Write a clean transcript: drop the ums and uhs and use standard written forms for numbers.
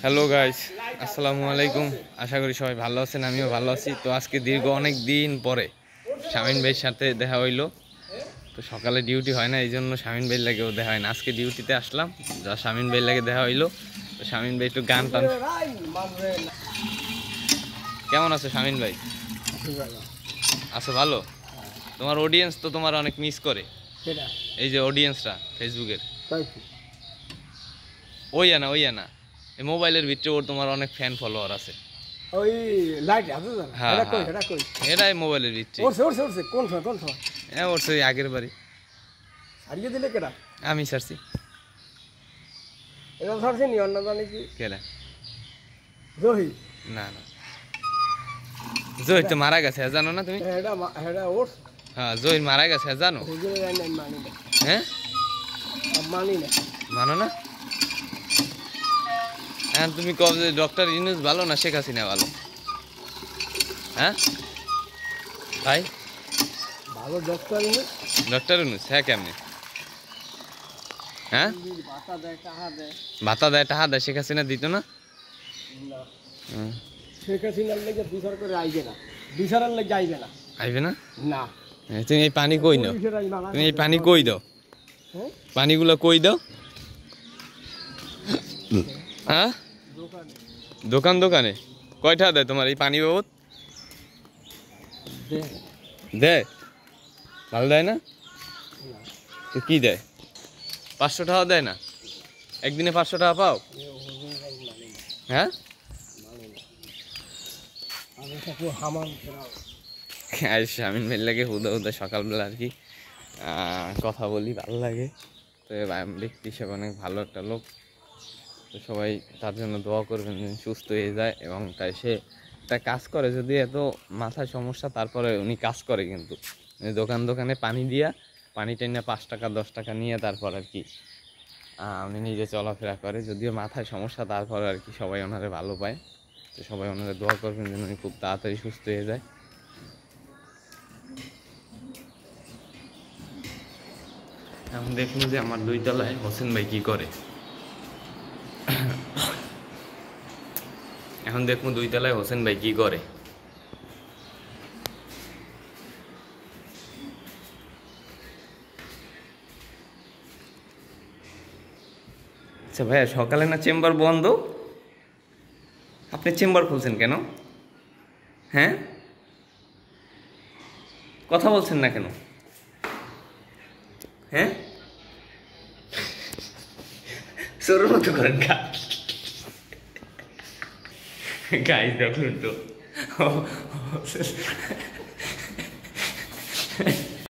Hello guys, আসসালামু আলাইকুম। আশা করি সবাই ভালো আছেন, আমিও ভালো আছি। তো আজকে দীর্ঘ অনেক দিন পরে শামিন ভাইয়ের সাথে দেখা হইলো। তো সকালে ডিউটি হয় না, এই জন্য শামিন ভাইয়ের লাগেও দেখা হয় না। আজকে ডিউটিতে আসলাম, যা শামিন ভাইয়ের লাগে দেখা হইলো। তো শামিন ভাই একটু গান টান। কেমন আছো শামিন ভাই? আছো ভালো? তোমার অডিয়েন্স তো তোমার অনেক মিস করে, এই যে অডিয়েন্সরা ফেসবুকের। ওই না এই মোবাইলের ভিতরে ওর তোমার অনেক ফ্যান ফলোয়ার আছে। ওই লাইট আছে না, হ্যাঁ এটা কই এটা কই এরাই মোবাইলের ভিতরে ওরছে কোন সময় হ্যাঁ ওর সেই আগের বাড়ি হারিয়ে দিলে কেডা? আমি ছাড়ছি। এটা ছাড়ছে নি অন্য জানি কি কেডা? জহি না জহির তো মারা গেছে, জানো না তুমি? এটা এটা ওর হ্যাঁ জহির মারা গেছে, জানো? হুজুরের আইন মানি না, হ্যাঁ মানি না। মানো না? হ্যাঁ তুমি কব যে ডক্টর ইউনূস ভালো না শেখ হাসিনা ভালো? হ্যাঁ ভাই ভালো ডক্টর ইউনূস। ডক্টর ইউনূস হ্যাঁ কেমনে? হ্যাঁ ভাতা দেয় টাকা দেয়। ভাতা দেয় টাকা দেয়, শেখ হাসিনা দিত না? শেখ হাসিনার লেগে বিচার করে আইবে না, বিচারের লেগে আইবে না, আইবে না? না। তুমি এই পানি কই নাও? তুমি এই পানি কই দাও? পানিগুলো কই দাও? হ্যাঁ দোকানে কয়টা দেয় তোমার এই পানি বাবদ? দেয়? ভালো দেয় না তো কি দেয়? 500 টাকা দেয় না? একদিনে 500 টাকা পাও? হ্যাঁ শামিন ভাইয়ের লাগে হুদা সকালবেলা আর কি কথা বলি, ভালো লাগে। তো ব্যক্তি হিসেবে অনেক ভালো একটা লোক। তো সবাই তার জন্য দোয়া করবেন যেন সুস্থ হয়ে যায়। এবং তাই সে একটা কাজ করে, যদি এত মাথায় সমস্যা তারপরে উনি কাজ করে, কিন্তু দোকানে পানি দিয়া পানি টেনে 5 টাকা 10 টাকা নিয়ে তারপর আর কি উনি নিজে চলাফেরা করে। যদিও মাথায় সমস্যা তারপর আর কি সবাই ওনারে ভালো পায়। তো সবাই ওনারে দোয়া করবেন যেন উনি খুব তাড়াতাড়ি সুস্থ হয়ে যায়। এখন দেখুন যে আমার 2 তলায় হোসেন ভাই কি করে। এখন দেখুন 2 তলায় হোসেন ভাই কি করে। আচ্ছা ভাইয়া, সকালে না চেম্বার বন্ধ, আপনি চেম্বার খুলছেন কেন? হ্যাঁ কথা বলছেন না কেন? হ্যাঁ সরুর মতো করেন গাইজ দেখুন তো